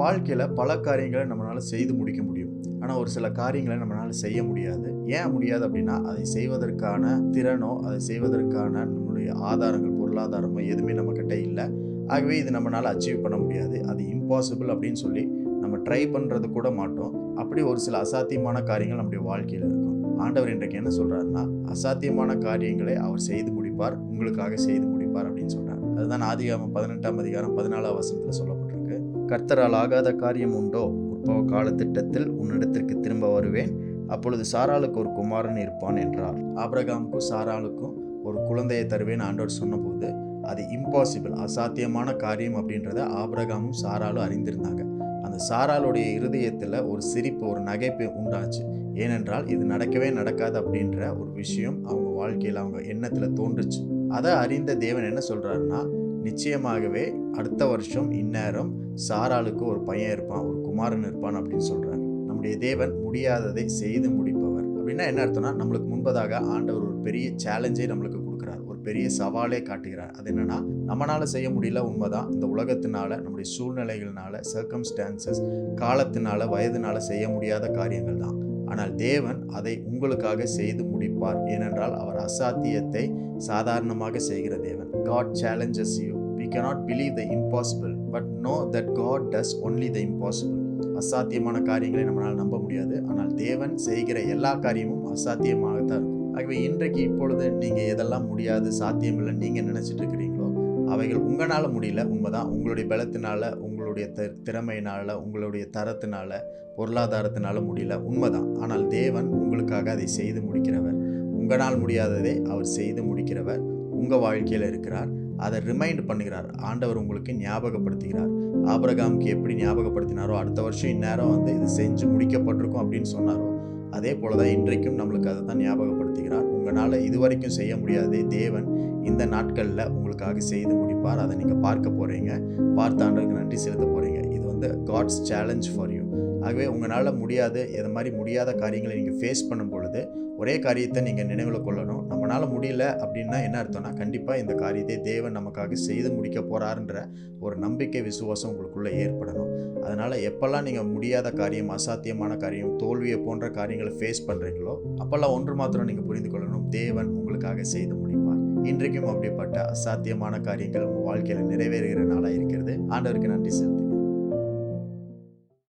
வாழ்க்கையில் பல காரியங்களை நம்மளால் செய்து முடிக்க முடியும். ஆனால் ஒரு சில காரியங்களை நம்மளால் செய்ய முடியாது. ஏன் முடியாது அப்படின்னா, அதை செய்வதற்கான திறனோ அதை செய்வதற்கான நம்மளுடைய ஆதாரங்கள், பொருளாதாரமோ எதுவுமே நம்மக்கிட்ட இல்லை. ஆகவே இது நம்மளால் அச்சீவ் பண்ண முடியாது, அது இம்பாசிபிள் அப்படின்னு சொல்லி நம்ம ட்ரை பண்ணுறது கூட மாட்டோம். அப்படி ஒரு சில அசாத்தியமான காரியங்கள் நம்முடைய வாழ்க்கையில் இருக்கும். ஆண்டவர் இன்றைக்கு என்ன சொல்கிறாருன்னா, அசாத்தியமான காரியங்களை அவர் செய்து முடிப்பார், உங்களுக்காக செய்து முடிப்பார் அப்படின்னு சொல்கிறார். அதுதான் ஆதியாகமம் 18ஆம் அதிகாரம் 14ஆம் வசனத்தில் சொல்லப்பட்டிருக்கு. கர்த்தரால் ஆகாத காரியம் உண்டோ? உற்பவ காலத்திட்டத்தில் உன்னிடத்திற்கு திரும்ப வருவேன், அப்பொழுது சாராளுக்கு ஒரு குமாரன் இருப்பான் என்றார். ஆபிரகாமுக்கும் சாராளுக்கும் ஒரு குழந்தையை தருவேன் ஆண்டவர் சொன்னபோது அது இம்பாசிபிள், அசாத்தியமான காரியம் அப்படின்றத ஆபிரகாமும் சாராலும் அறிந்திருந்தாங்க. அந்த சாராளுடைய இருதயத்தில் ஒரு சிரிப்பு, ஒரு நகைப்பு உண்டாச்சு. ஏனென்றால் இது நடக்கவே நடக்காது அப்படின்ற ஒரு விஷயம் அவங்க வாழ்க்கையில், அவங்க எண்ணத்தில் தோன்றுச்சு. அதை அறிந்த தேவன் என்ன சொல்கிறாருன்னா, நிச்சயமாகவே அடுத்த வருஷம் இந்நேரம் சாராளுக்கு ஒரு பையன் இருப்பான், ஒரு குமாரன் இருப்பான் அப்படின்னு சொல்கிறார். நம்முடைய தேவன் முடியாததை செய்து முடிப்பவர். அப்படின்னா என்ன அர்த்தம்னா, நம்மளுக்கு முன்பதாக ஆண்டவர் ஒரு பெரிய சேலஞ்சை நம்மளுக்கு கொடுக்குறார், ஒரு பெரிய சவாலே காட்டுகிறார். அது என்னன்னா, நம்மளால செய்ய முடியல உண்மைதான். இந்த உலகத்தினால, நம்முடைய சூழ்நிலைகள்னால, சர்க்கம்ஸ்டான்சஸ், காலத்தினால, வயதினால செய்ய முடியாத காரியங்கள் தான். ஆனால் தேவன் அதை உங்களுக்காக செய்து முடிப்பார். ஏனென்றால் அவர் அசாத்தியத்தை சாதாரணமாக செய்கிற தேவன். God challenges you. We cannot believe the impossible, but know that God does only the impossible. அசாத்தியமான காரியங்களை நம்மளால் நம்ப முடியாது, ஆனால் தேவன் செய்கிற எல்லா காரியமும் அசாத்தியமாகத்தான் இருக்கும். ஆகவே இன்றைக்கு இப்பொழுது நீங்கள் எதெல்லாம் முடியாது, சாத்தியமில்லை நீங்கள் நினச்சிட்டு இருக்கிறீங்களோ அவைகள் உங்களால் முடியல, உண்மைதான். உங்களுடைய பலத்தினால, உங்களுடைய திறமையினால, உங்களுடைய தரத்தினால, பொருளாதாரத்தினால முடியல, உண்மைதான். ஆனால் தேவன் உங்களுக்காக அதை செய்து முடிக்கிறவர். உங்களால் முடியாததை அவர் செய்து முடிக்கிறவர் உங்கள் வாழ்க்கையில் இருக்கிறார். அதை ரிமைண்ட் பண்ணுகிறார். ஆண்டவர் உங்களுக்கு ஞாபகப்படுத்துகிறார். ஆபிரகாமுக்கு எப்படி ஞாபகப்படுத்தினாரோ, அடுத்த வருஷம் இந்நேரம் இது செஞ்சு முடிக்கப்பட்டிருக்கும் அப்படின்னு சொன்னாரோ, அதே போல தான் இன்றைக்கும் நம்மளுக்கு அதை தான் ஞாபகப்படுத்துகிறார். உங்களால் இதுவரைக்கும் செய்ய முடியாதே தேவன் இந்த நாட்களில் உங்களுக்காக செய்து முடிப்பார். அதை நீங்கள் பார்க்க போகிறீங்க, பார்த்த ஆண்டவருக்கு நன்றி செலுத்த போகிறீங்க. இது காட்ஸ் சேலஞ்ச் ஃபார் யூ. ஆகவே உங்களால் முடியாது, இது மாதிரி முடியாத காரியங்களை நீங்கள் ஃபேஸ் பண்ணும் பொழுது ஒரே காரியத்தை நீங்கள் நினைவில் கொள்ளணும். நம்மளால் முடியல அப்படின்னா என்ன அர்த்தம்னா, கண்டிப்பாக இந்த காரியத்தை தேவன் நமக்காக செய்து முடிக்க போகிறாருன்ற ஒரு நம்பிக்கை, விசுவாசம் உங்களுக்குள்ளே ஏற்படணும். அதனால் எப்போல்லாம் நீங்கள் முடியாத காரியம், அசாத்தியமான காரியம், தோல்வியை போன்ற காரியங்களை ஃபேஸ் பண்ணுறீங்களோ அப்போல்லாம் ஒன்று மாத்திரம் நீங்கள் புரிந்து கொள்ளணும், தேவன் உங்களுக்காக செய்து முடிப்பார். இன்றைக்கும் அப்படிப்பட்ட அசாத்தியமான காரியங்கள் உங்கள் வாழ்க்கையில் நிறைவேறுகிற நாளாக இருக்கிறது. ஆண்டவருக்கு நன்றி செலுத்து.